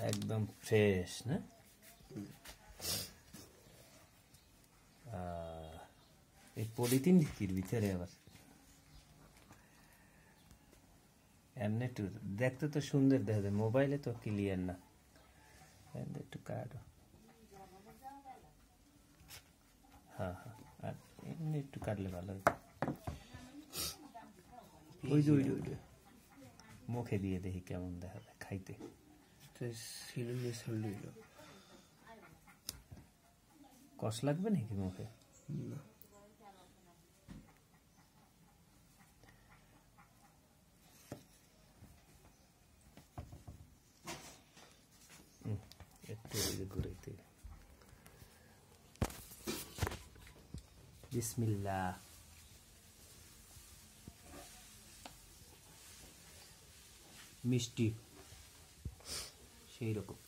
একদম ফ্রেশ না? এই পলিথিন ঢিকির ভিতরে আবার এমনি একটু দেখতে তো সুন্দর দেখা যায়, মোবাইলে তো ক্লিয়ার না। একটু কাটো, হ্যাঁ হ্যাঁ, আর এমনি একটু কাটলে ভালো হবে। ওই যে মুখে দিয়ে দেখি কেমন দেখা যায় খাইতে। কষ লাগবে নাকি মুখে? একটু ঘুরাইতে। বিসমিল্লাহ। মিষ্টি সেই রকম।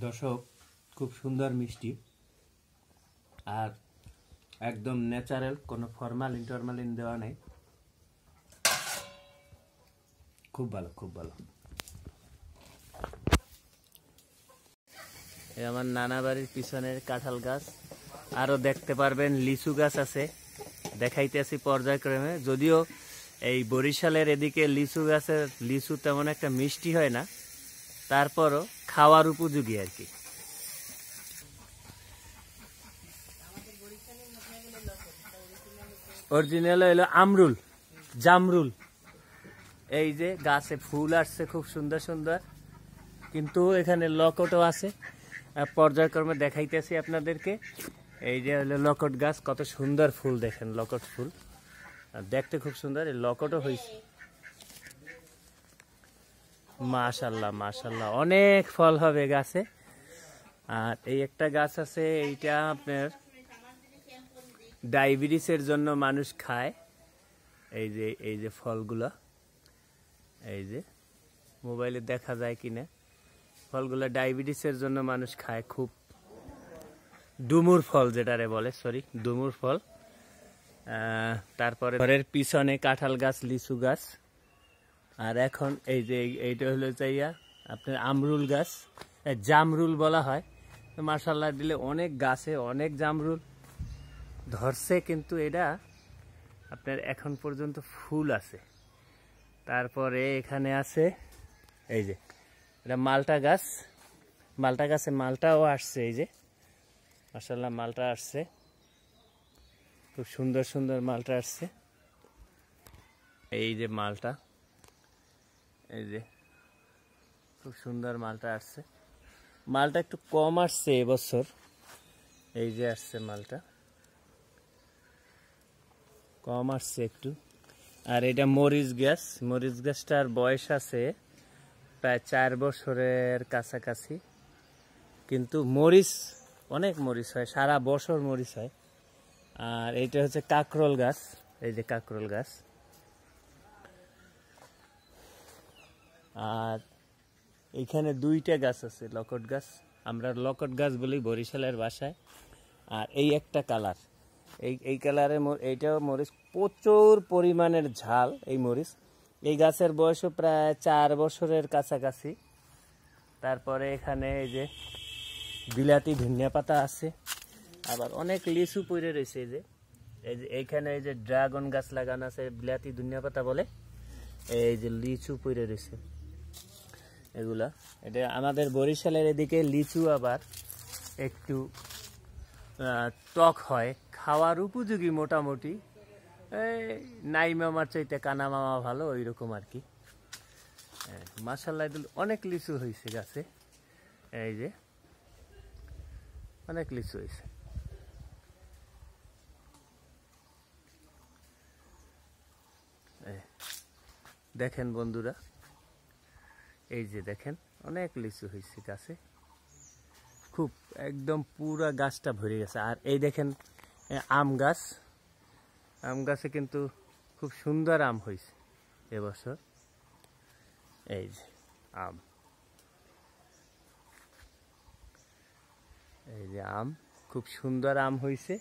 দর্শক, খুব সুন্দর মিষ্টি, আর একদম ন্যাচারাল, কোনো ফরমালিন টরমালিন দেওয়া নেই। খুব ভালো, খুব ভালো। আমার নানা বাড়ির পিছনের কাঁঠাল গাছ, আরো দেখতে পারবেন লিচু গাছ আছে, দেখাইতেছি পর্যায়ক্রমে। যদিও এই বরিশালের এদিকে লিচু গাছের লিচু তেমন একটা মিষ্টি হয় না, তারপরও খাওয়ার উপযোগী আর কি। অরিজিনাল হলো আমরুল, জামরুল। এই যে গাছে ফুল আসছে খুব সুন্দর সুন্দর, কিন্তু এখানে লকটও আছে, পর্যায়ক্রমে দেখাইতেছি আপনাদেরকে। এই যে হলো লকট গাছ, কত সুন্দর ফুল দেখেন, লকট ফুল, আর দেখতে খুব সুন্দর। এই লকটও হয়েছে, মাশাল্লাহ মাশাল্লাহ, অনেক ফল হবে গাছে। আর এই একটা গাছ আছে, এইটা আপনার ডায়াবেটিসের জন্য মানুষ খায়। এই যে ফলগুলা, এই যে মোবাইলে দেখা যায় কিনা, ফলগুলা ডায়াবেটিসের জন্য মানুষ খায় খুব। ডুমুর ফল যেটারে বলে, সরি, ডুমুর ফল। তারপরে ঘরের পিছনে কাঁঠাল গাছ, লিচু গাছ। আর এখন এই যে এইটা হলো চাইয়া আপনার আমরুল গাছ, জামরুল বলা হয়। মাশাআল্লাহ দিলে অনেক গাছে অনেক জামরুল ধরছে, কিন্তু এটা আপনার এখন পর্যন্ত ফুল আছে। তারপরে এখানে আছে এই যে এটা মালটা গাছ, মালটা গাছে মালটাও আসছে। এই যে মাশাআল্লাহ মালটা আসছে, খুব সুন্দর সুন্দর মালটা আসছে। এই যে মালটা, এই যে খুব সুন্দর মালটা আসছে। মালটা একটু কম আসছে এবছর, এই যে আসছে মালটা কম আসছে একটু। আর এটা মরিচ গাছ, মরিচ গাছটার বয়স আছে প্রায় 4 বছরের কাছাকাছি, কিন্তু মরিচ অনেক মরিচ হয়, সারা বছর মরিচ হয়। আর এইটা হচ্ছে কাকরোল গাছ, এই যে কাকরোল গাছ। আর এইখানে 2টা গাছ আছে লকট গাছ, আমরা লকট গাছ বলি বরিশালের ভাষায়। আর এই একটা কালার, এই কালারের এইটাও মরিচ, প্রচুর পরিমাণের ঝাল এই মরিচ। এই গাছের বয়সও প্রায় 4 বছরের কাছাকাছি। তারপরে এখানে এই যে বিলাতি ধনিয়া পাতা আছে, আবার অনেক লিচু পড়ে রয়েছে। এই যে এইখানে এই যে ড্রাগন গাছ লাগানো আছে, বিলাতি ধনিয়া পাতা বলে। এই যে লিচু পড়ে রয়েছে এগুলা। এটা আমাদের বরিশালের এদিকে লিচু আবার একটু টক হয়, খাওয়ার উপযোগী মোটামুটি। এই নাই মামার চাইতে কানা মামা ভালো, ওই রকম আর কি। মাশাআল্লাহ অনেক লিচু হয়েছে গাছে, এই যে অনেক লিচু হয়েছে। দেখেন বন্ধুরা, এই যে দেখেন অনেক লিচু হয়েছে গাছে, খুব একদম পুরা গাছটা ভরে গেছে। আর এই দেখেন আম গাছ, আম গাছে কিন্তু খুব সুন্দর আম হয়েছে এবছর। এই যে আম, এই যে আম, খুব সুন্দর আম হয়েছে।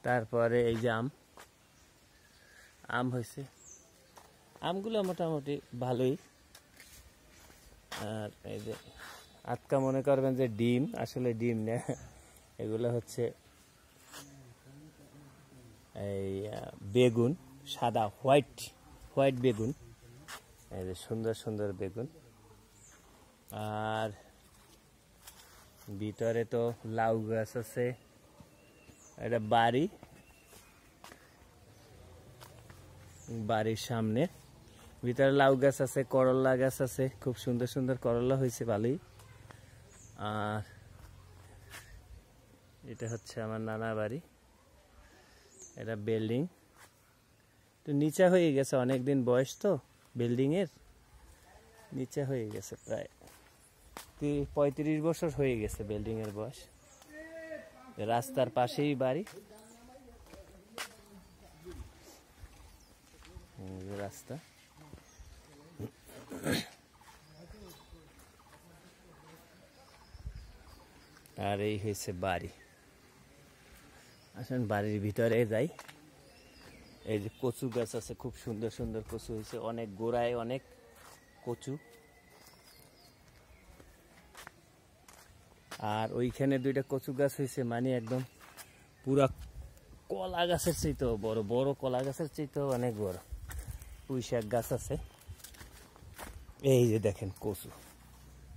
তারপরে এই যে আম হয়েছে, আমগুলো মোটামুটি ভালোই। আর এই যে আজকা মনে করবেন যে ডিম, আসলে ডিম না, এগুলো হচ্ছে এই বেগুন, সাদা হোয়াইট বেগুন, এই যে সুন্দর সুন্দর বেগুন। আর ভিতরে তো লাউ গাছ আছে, এটা বাড়ির সামনে, ভিতরে লাউ গাছ আছে, করলা গাছ আছে, খুব সুন্দর সুন্দর করলা হয়েছে ভালোই। আর এটা হচ্ছে আমার নানা বাড়ি, এটা বিল্ডিং তো নিচা হয়ে গেছে, অনেকদিন বয়স তো বিল্ডিংয়ের, নিচা হয়ে গেছে প্রায় 35 বছর হয়ে গেছে বিল্ডিংয়ের বয়স। রাস্তার পাশেই বাড়ি, রাস্তা। আর এই হয়েছে বাড়ি। আসেন বাড়ির ভিতরে যাই। এই যে কচু গাছ আছে, খুব সুন্দর সুন্দর কচু হয়েছে, অনেক গোড়ায় অনেক কচু। আর ওইখানে 2টা কচু গাছ হয়েছে, মানে একদম পুরা কলা গাছের চাইতেও বড়, বড় কলা গাছের চাইতেও অনেক বড়। পুঁইশাক গাছ আছে, এই যে দেখেন কচু,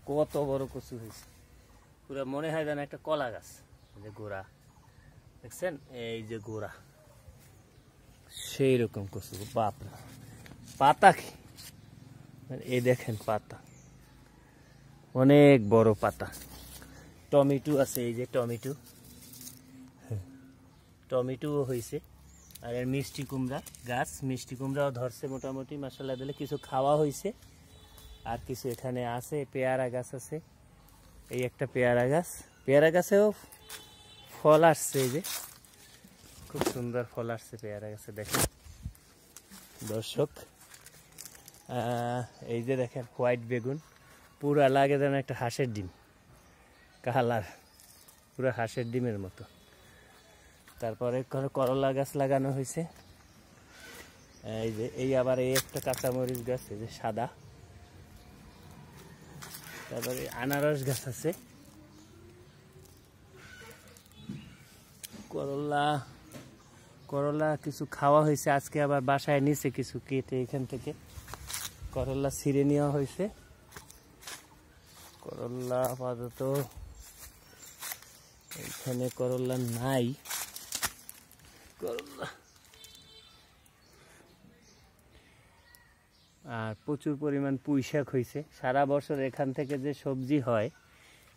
কত বড় কচু হয়েছে, পুরা মনে হয় যেন একটা কলা গাছ। এই যে গোড়া দেখছেন, এই যে গোড়া, সেই রকম কচু, বাপরে। পাতা কি, এই দেখেন পাতা, অনেক বড় পাতা। টমেটো আছে, এই যে টমেটোও হয়েছে। আর এর মিষ্টি কুমড়া গাছ, মিষ্টি কুমড়াও ধরছে মোটামুটি, মাশাআল্লাহ দিলে কিছু খাওয়া হয়েছে। আর কিছু এখানে আছে, পেয়ারা গাছ আছে, এই একটা পেয়ারা গাছেও ফল আসছে, এই যে খুব সুন্দর ফল আসছে পেয়ারা গাছে, দেখেন দর্শক। এই যে দেখেন হোয়াইট বেগুন, পুরা লাগে যেন একটা হাঁসের ডিম, কালার পুরো হাঁসের ডিমের মতো। তারপরে করলা গাছ লাগানো হয়েছে, এই যে এই আবার এই একটা কাঁচামরিচ গাছ, এই যে সাদা। তারপরে আনারস গাছ আছে, করলা কিছু খাওয়া হয়েছে, আজকে আবার বাসায় নিচে কিছু কেটে এখান থেকে করলা ছিঁড়ে নেওয়া হয়েছে। করলা আপাতত এখানে করলা নাই, করলা। আর প্রচুর পরিমাণ পুঁইশাক হয়েছে সারা বছর। এখান থেকে যে সবজি হয়,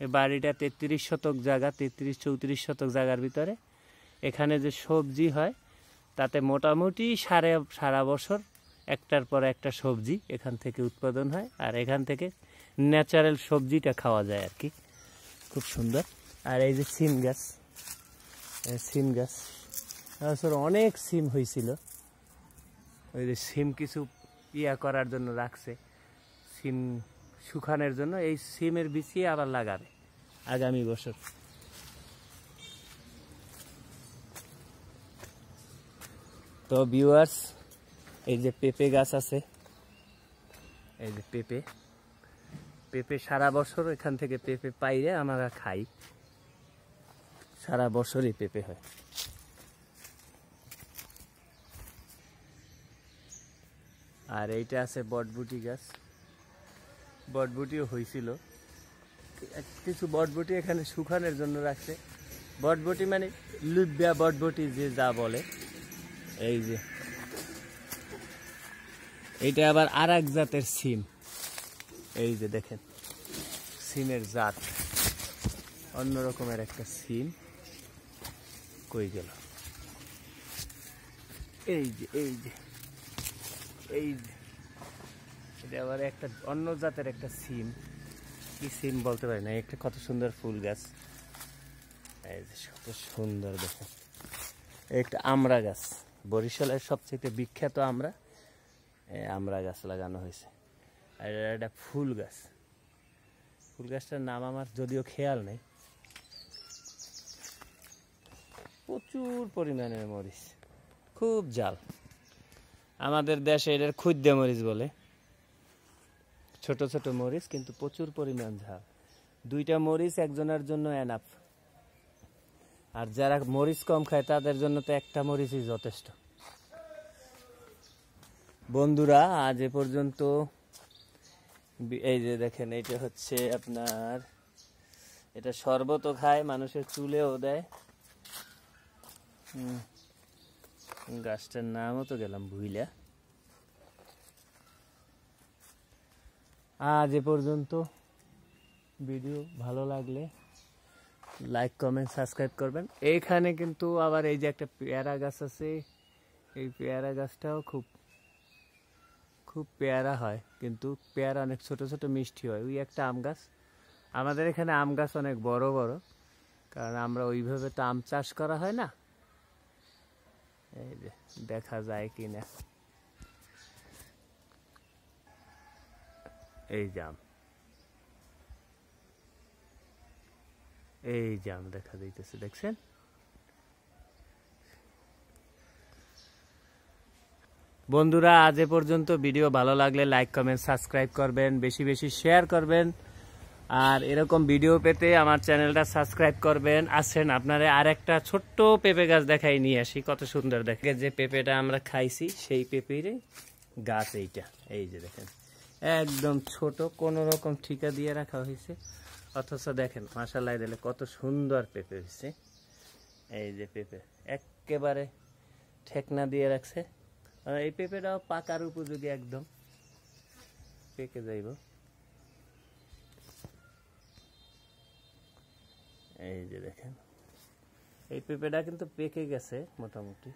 এই বাড়িটা 33 শতক জায়গা, 33-34 শতক জায়গার ভিতরে এখানে যে সবজি হয়, তাতে মোটামুটি সারা বছর একটার পর একটা সবজি এখান থেকে উৎপাদন হয়। আর এখান থেকে ন্যাচারাল সবজিটা খাওয়া যায় আর কি, খুব সুন্দর। আর এই যে সিম গাছ, অনেক সিম হয়েছিল, ওই যে সিম কিছু করার জন্য রাখছে, সিম শুকানোর জন্য। এই সিমের বিছিয়ে আবার লাগাবে আগামী বছর। তো ভিউয়ার্স, এই যে পেঁপে গাছ আছে, এই যে পেঁপে সারা বছর এখান থেকে পেঁপে পাইলে আমরা খাই, সারা বছরই পেঁপে হয়। আর এইটা আছে বটবুটি গাছ, বটবুটিও হয়েছিল কিছু, বটবুটি এখানে শুকানোর জন্য রাখছে। বটবুটি মানে লুবিয়া বটবুটি যে যা বলে। এই যে এইটা আবার আর এক জাতের সিম, এই যে দেখেন সিমের জাত, অন্য রকমের একটা সিম। কই গেল, এই যে এটা আবার একটা অন্য জাতের একটা সিম, কি সিম বলতে পারি না। একটা কত সুন্দর ফুল গাছ, এই যে কত সুন্দর দেখেন। একটা আমড়া গাছ, বরিশালের সবচেয়ে বিখ্যাত আমড়া গাছ লাগানো হয়েছে। আর একটা ফুল গাছটার নাম আমার যদিও খেয়াল নেই। প্রচুর পরিমাণের মরিচ, খুব ঝাল। আমাদের দেশে এটার খুদ্দে মরিচ বলে, ছোট ছোট মরিচ কিন্তু প্রচুর পরিমাণ ঝাল। 2টা মরিচ একজনের জন্য এনাফ, আর যারা মরিচ কম খায় তাদের জন্য তো একটা মরিচই যথেষ্ট। বন্ধুরা আজ এ পর্যন্ত। এই যে দেখেন, এটা হচ্ছে আপনার, এটা শরবতও খায়, মানুষের চুলেও দেয়। গাছটার নামও তো গেলাম ভুইলা। আজ এ পর্যন্ত। ভিডিও ভালো লাগলে লাইক কমেন্ট সাবস্ক্রাইব করবেন। এইখানে কিন্তু আবার এই যে একটা পেয়ারা গাছ আছে, এই পেয়ারা গাছটাও খুব খুব পেয়ারা হয়, কিন্তু পেয়ারা অনেক ছোট ছোট মিষ্টি হয়। ওই একটা আম গাছ। আমাদের এখানে আম গাছ অনেক বড় বড়, কারণ আমরা ওইভাবে তো আম চাষ করা হয় না। এই যে দেখা যায় কিনা, এই জাম, এই জাম দেখা যাইতেছে, দেখছেন? বন্ধুরা আজ এ পর্যন্ত। ভিডিও ভালো লাগলে লাইক কমেন্ট সাবস্ক্রাইব করবেন, বেশি বেশি শেয়ার করবেন, আর এরকম ভিডিও পেতে আমার চ্যানেলটা সাবস্ক্রাইব করবেন। আসেন আপনারা আরেকটা ছোট্ট পেঁপে গাছ দেখাই নিয়ে আসি, কত সুন্দর দেখে। যে পেঁপেটা আমরা খাইছি সেই পেঁপের গাছ এইটা, এই যে দেখেন, একদম ছোট, কোনো রকম ঠিকা দিয়ে রাখা হয়েছে, অথচ দেখেন মাশাআল্লাহ দিলে কত সুন্দর পেঁপে হয়েছে। এই যে পেঁপে একেবারে ঠেকনা দিয়ে রাখছে। এই পেঁপেটাও পাকার উপযোগী, একদম পেকে যাইব। এই যে দেখেন, এই পেঁপেটা কিন্তু পেকে গেছে মোটামুটি।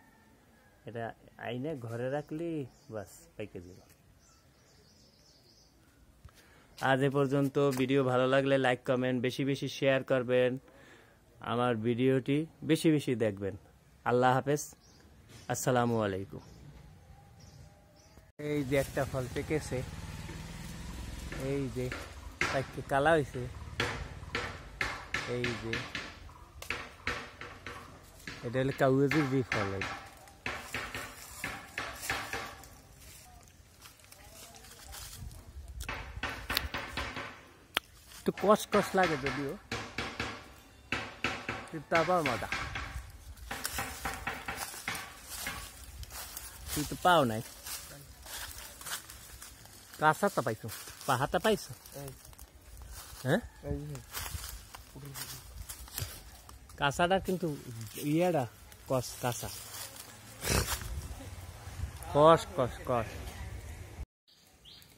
এটা আইনে ঘরে রাখলি বাস পেকে যাব। আজ এ পর্যন্ত। ভিডিও ভালো লাগলে লাইক কমেন্ট বেশি বেশি শেয়ার করবেন, আমার ভিডিওটি বেশি বেশি দেখবেন। আল্লাহ হাফেজ, আসসালামু আলাইকুম। এই যে একটা ফল পেকেছে, এই যে কালা হয়েছে, এই যে এটা হলে কাউজির যে ফল, একটু কষ কষ লাগে যদিও, কিন্তু আবার মজা। তুই তো পাও নাই, কাঁচাটা পাইছো, পাহাড়টা পাইছো? হ্যাঁ, কাঁচাটা কিন্তু ইয়েটা কষ, কাঁচা কষ কষ কষ।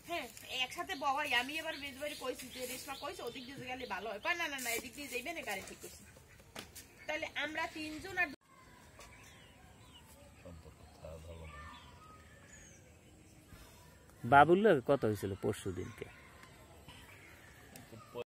হ্যাঁ একসাথে বাবাই, আমি এবার বেজবাড়ি কইছি যে রেশমা কইছে ওদিক দিয়ে গেলে ভালো হয়। না না না, এদিক দিয়ে যাইবে না, গাড়ি ঠিক করছি। তাহলে আমরা 3 জন আর বাবুল্লার কত হয়েছিল পরশু দিনকে?